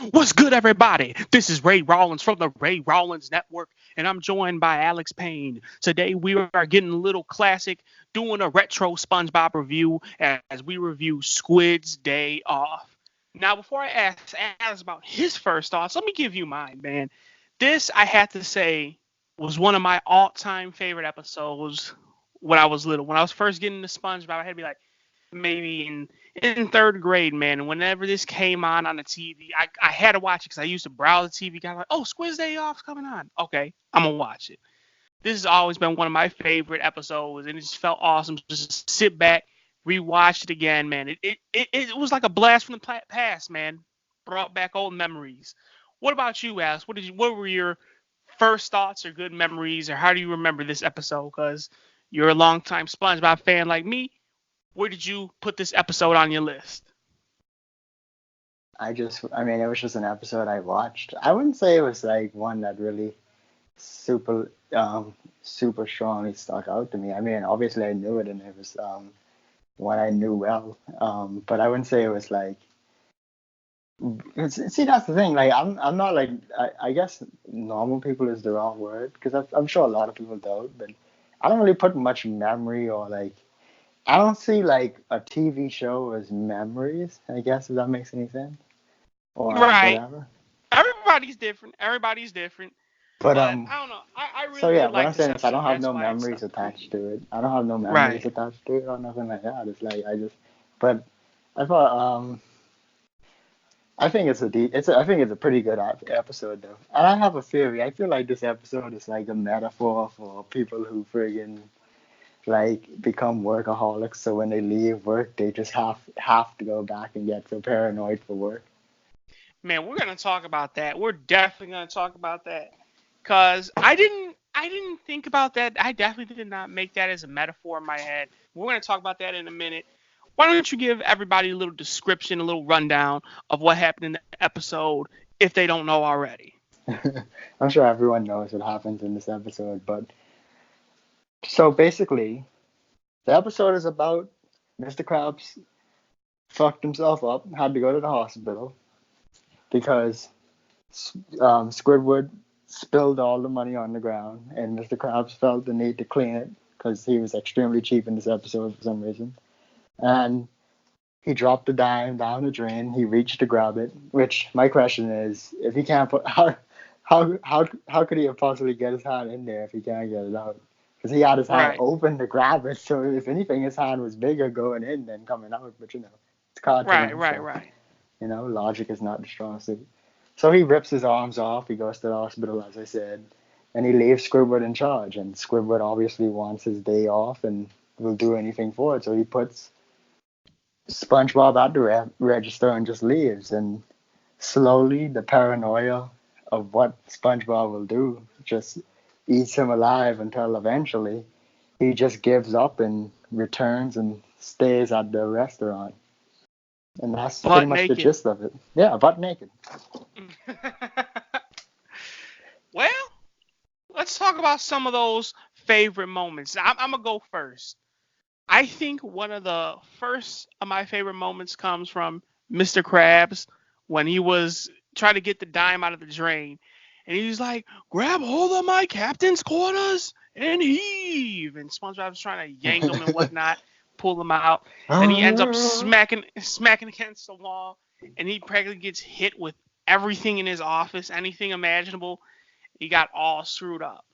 What's good, everybody? This is Ray Rawlins from the Ray Rawlins Network, and I'm joined by Alex Pain. Today, we are getting a little classic, doing a retro SpongeBob review as we review Squid's Day Off. Now, before I ask Alex about his first thoughts, let me give you mine, man. This, I have to say, was one of my all-time favorite episodes when I was little. When I was first getting into SpongeBob, I had to be like, maybe in third grade, man. Whenever this came on the TV, I had to watch it because I used to browse the TV. Got like, oh, Squid's Day Off's coming on. Okay, I'm gonna watch it. This has always been one of my favorite episodes, and it just felt awesome. Just sit back, rewatch it again, man. It was like a blast from the past, man. Brought back old memories. What about you, Alex? What were your first thoughts or good memories, or how do you remember this episode? Because you're a longtime SpongeBob fan like me. Where did you put this episode on your list? I mean, it was just an episode I watched. I wouldn't say it was like one that really super, super strongly stuck out to me. I mean, obviously I knew it and it was one I knew well. But I wouldn't say it was like, see, that's the thing. Like, I'm not like, I guess normal people is the wrong word because I'm sure a lot of people don't, but I don't really put much memory or like, I don't see like a TV show as memories, I guess, if that makes any sense. Or Right. whatever. Everybody's different. Everybody's different. But But I don't know. I so really yeah, did what like I'm this saying is I don't episode. have That's no why it memories stuck with me. attached to it. I don't have no memories Right. attached to it or nothing like that. It's like but I thought I think I think it's a pretty good episode though. And I have a theory. I feel like this episode is like a metaphor for people who friggin' like become workaholics. So when they leave work, they just have to go back and get so paranoid for work. Man, we're gonna talk about that. We're definitely gonna talk about that. Cause I didn't think about that. I definitely did not make that as a metaphor in my head. We're gonna talk about that in a minute. Why don't you give everybody a little description, a little rundown of what happened in the episode if they don't know already? I'm sure everyone knows what happens in this episode, but so basically, the episode is about Mr. Krabs fucked himself up, had to go to the hospital because Squidward spilled all the money on the ground, and Mr. Krabs felt the need to clean it because he was extremely cheap in this episode for some reason. And he dropped a dime down the drain. He reached to grab it. Which my question is, if he can't put how could he have possibly get his hand in there if he can't get it out? Because he had his hand Right. open to grab it. So if anything, his hand was bigger going in than coming out. But it's Right. cartoon, Right. so Right. logic is not the strong suit. So he rips his arms off. He goes to the hospital, as I said, and he leaves Squidward in charge. And Squidward obviously wants his day off and will do anything for it. So he puts SpongeBob at the register and just leaves. And slowly, the paranoia of what SpongeBob will do just eats him alive until eventually he just gives up and returns and stays at the restaurant. And that's pretty Butt much the naked. gist of it. Yeah, butt naked. Well, let's talk about some of those favorite moments. I'm gonna go first. I think one of the first of my favorite moments comes from Mr. Krabs when he was trying to get the dime out of the drain. And he's like, grab hold of my captain's quarters and heave. And SpongeBob's trying to yank him and whatnot, pull him out. Then he ends up smacking against the wall. And he practically gets hit with everything in his office, anything imaginable. He got all screwed up.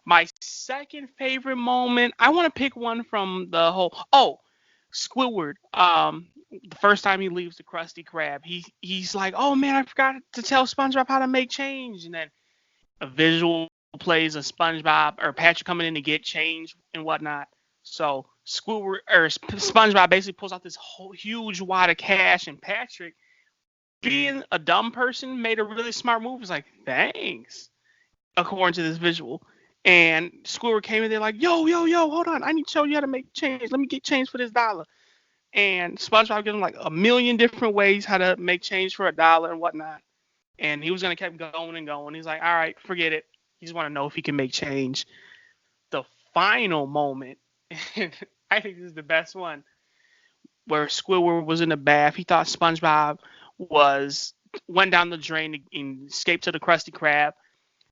My second favorite moment, I want to pick one from the whole. Oh, Squidward. The first time he leaves the Krusty Krab, he's like, "Oh man, I forgot to tell SpongeBob how to make change." And then a visual plays of SpongeBob or Patrick coming in to get change and whatnot. So Squidward or SpongeBob basically pulls out this whole huge wad of cash, and Patrick, being a dumb person, made a really smart move. He's like, "Thanks." According to this visual. And Squidward came in there like, yo, yo, yo, hold on. I need to show you how to make change. Let me get change for this dollar. And SpongeBob gives him like a million different ways how to make change for a dollar and whatnot. And he was going to keep going and going. He's like, all right, forget it. He just want to know if he can make change. The final moment, I think this is the best one, where Squidward was in the bath. He thought SpongeBob was went down the drain and escaped to the Krusty Krab.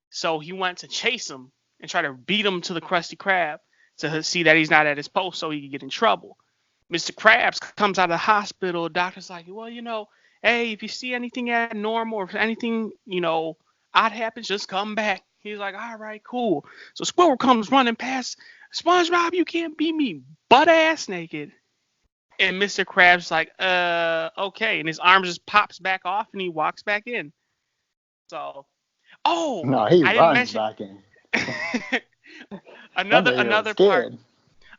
So he went to chase him and try to beat him to the Krusty Krab to see that he's not at his post so he could get in trouble. Mr. Krabs comes out of the hospital. The doctor's like, well, hey, if you see anything abnormal or if anything, odd happens, just come back. He's like, all right, cool. So Squidward comes running past. SpongeBob, you can't beat me butt ass naked. And Mr. Krabs like, okay. And his arm just pops back off and he walks back in. So, No, he I didn't runs mention back in.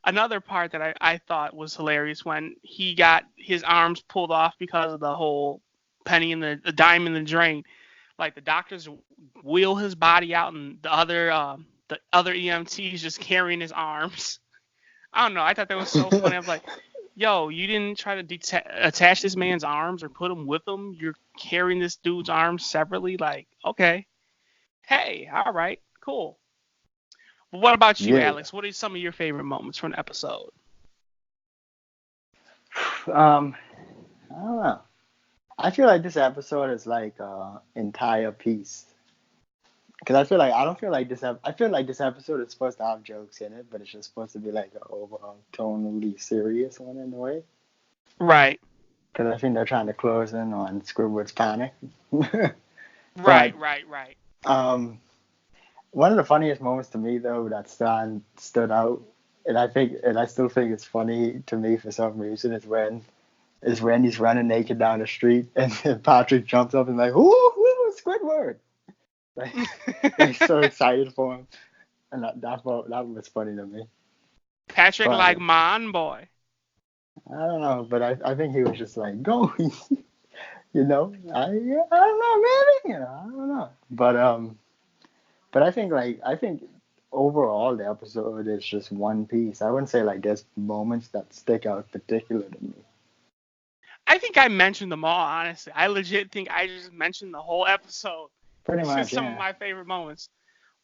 another part that I thought was hilarious when he got his arms pulled off because of the whole penny and the dime in the drain. Like the doctors wheel his body out and the other EMTs just carrying his arms. I don't know. I thought that was so funny. I was like, yo, you didn't try to attach this man's arms or put him with him. You're carrying this dude's arms separately. Like, okay. Hey, all right, cool. But what about you, Alex? What are some of your favorite moments from the episode? I don't know. I feel like this episode is like an entire piece. Because I feel like this episode is supposed to have jokes in it, but it's just supposed to be like an overall tonally serious one in a way. Right. Because I think they're trying to close in on Squidward's panic. Right. One of the funniest moments to me though that stood out, and I still think it's funny to me for some reason, is when he's running naked down the street and Patrick jumps up and like, ooh, Squidward! Like, he's so excited for him, and that was funny to me. Patrick like man boy. I don't know, but I think he was just like, go, I don't know, maybe, I don't know, but I think overall the episode is just one piece. I wouldn't say like there's moments that stick out particular to me. I think I mentioned them all, honestly. I legit think I just mentioned the whole episode. Pretty much, some of my favorite moments.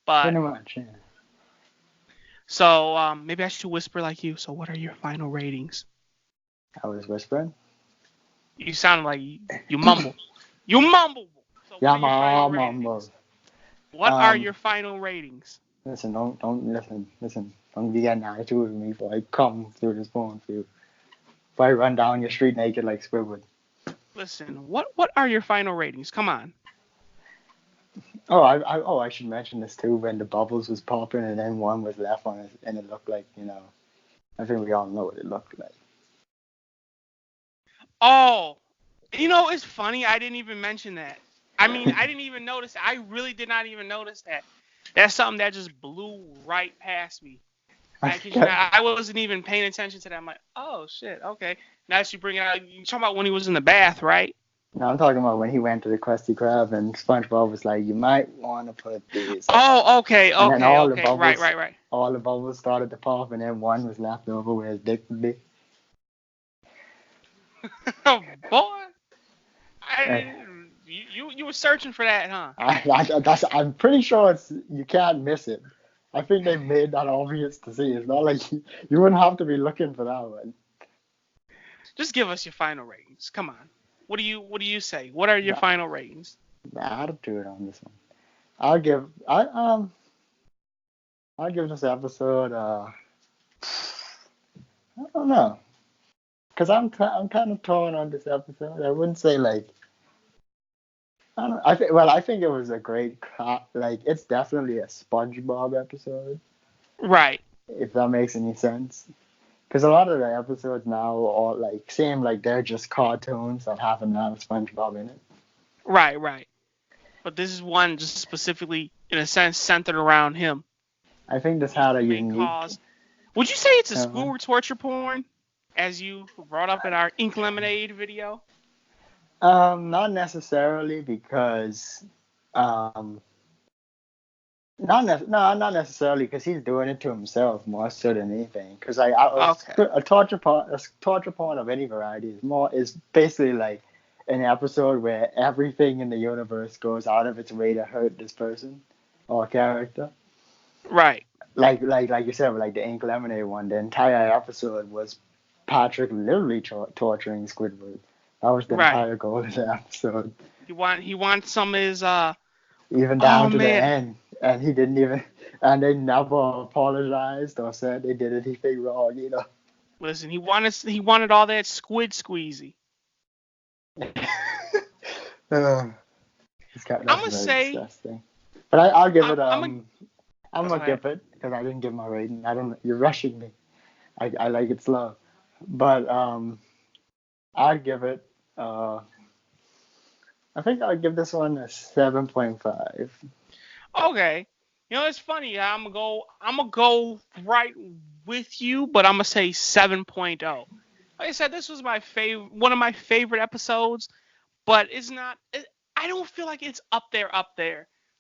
But pretty much, yeah. So maybe I should whisper like you. So what are your final ratings? I was whispering. You sounded like you mumble. You mumble. So yeah, mumble. What are your final ratings? Listen, listen. Don't be getting attitude with me before I come through this phone for you. If I run down your street naked like Squidward. Listen, what are your final ratings? Come on. I should mention this too. When the bubbles was popping and then one was left on it, and it looked like, I think we all know what it looked like. Oh, it's funny. I didn't even mention that. I mean, I didn't even notice. I really did not even notice that. That's something that just blew right past me. I wasn't even paying attention to that. I'm like, oh shit, okay. Now that you bring it out, you're talking about when he was in the bath, right? No, I'm talking about when he went to the Krusty Krab and SpongeBob was like, you might want to put these. Oh, okay. Right. All the bubbles started to pop, and then one was left over where his dick would be. Oh, boy. You were searching for that, huh? I'm pretty sure you can't miss it. I think they made that obvious to see. It's not like you wouldn't have to be looking for that one. Just give us your final ratings. Come on. What do you say? What are your final ratings? The attitude on this one. I'll give this episode I don't know, because I'm kind of torn on this episode. I wouldn't say like, I don't know. I think it was a great it's definitely a SpongeBob episode. Right. If that makes any sense. Because a lot of the episodes now all seem like they're just cartoons that happen to have SpongeBob in it. Right. But this is one just specifically, in a sense, centered around him. I think this had a unique cause. Would you say it's a Squidward torture porn, as you brought up in our Ink Lemonade video? Not necessarily, because not necessarily, because he's doing it to himself more so than anything. Because a torture porn of any variety is basically like an episode where everything in the universe goes out of its way to hurt this person or character. Right. Like you said, like the Ink Lemonade one, the entire episode was Patrick literally torturing Squidward. That was the entire goal of the episode. He wants some of his even oh down to the man. end. And he didn't even, and they never apologized or said they did anything wrong. Listen, he wanted all that squid squeezy. Uh, I'm that's gonna very say disgusting. But I'll give I'm it I'm gonna I'm go gonna ahead. give it because I didn't give my rating. I don't. You're rushing me. I like it slow, but I'd give it. Uh, I think I'll give this one a 7.5. Okay. It's funny. I'm gonna go right with you, but I'm gonna say 7.0. Like I said, this was one of my favorite episodes, but it's not. I don't feel like it's up there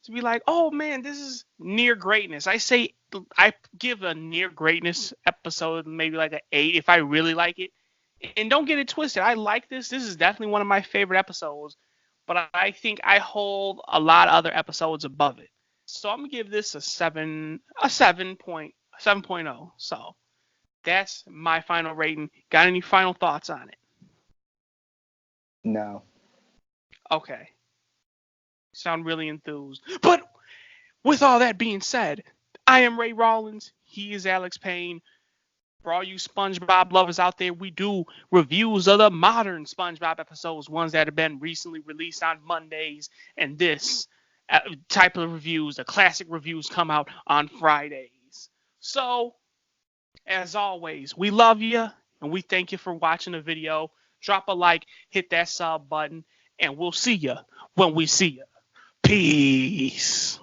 to be like, oh man, this is near greatness. I give a near greatness episode maybe like an 8 if I really like it. And don't get it twisted. I like this. This is definitely one of my favorite episodes, but I think I hold a lot of other episodes above it. So I'm gonna give this a 7.0. So that's my final rating. Got any final thoughts on it? No. Okay. Sound really enthused. But with all that being said, I am Ray Rawlins. He is Alex Pain. For all you SpongeBob lovers out there, we do reviews of the modern SpongeBob episodes, ones that have been recently released on Mondays, and this type of reviews, the classic reviews, come out on Fridays. So, as always, we love you and we thank you for watching the video. Drop a like, hit that sub button, and we'll see you when we see you. Peace.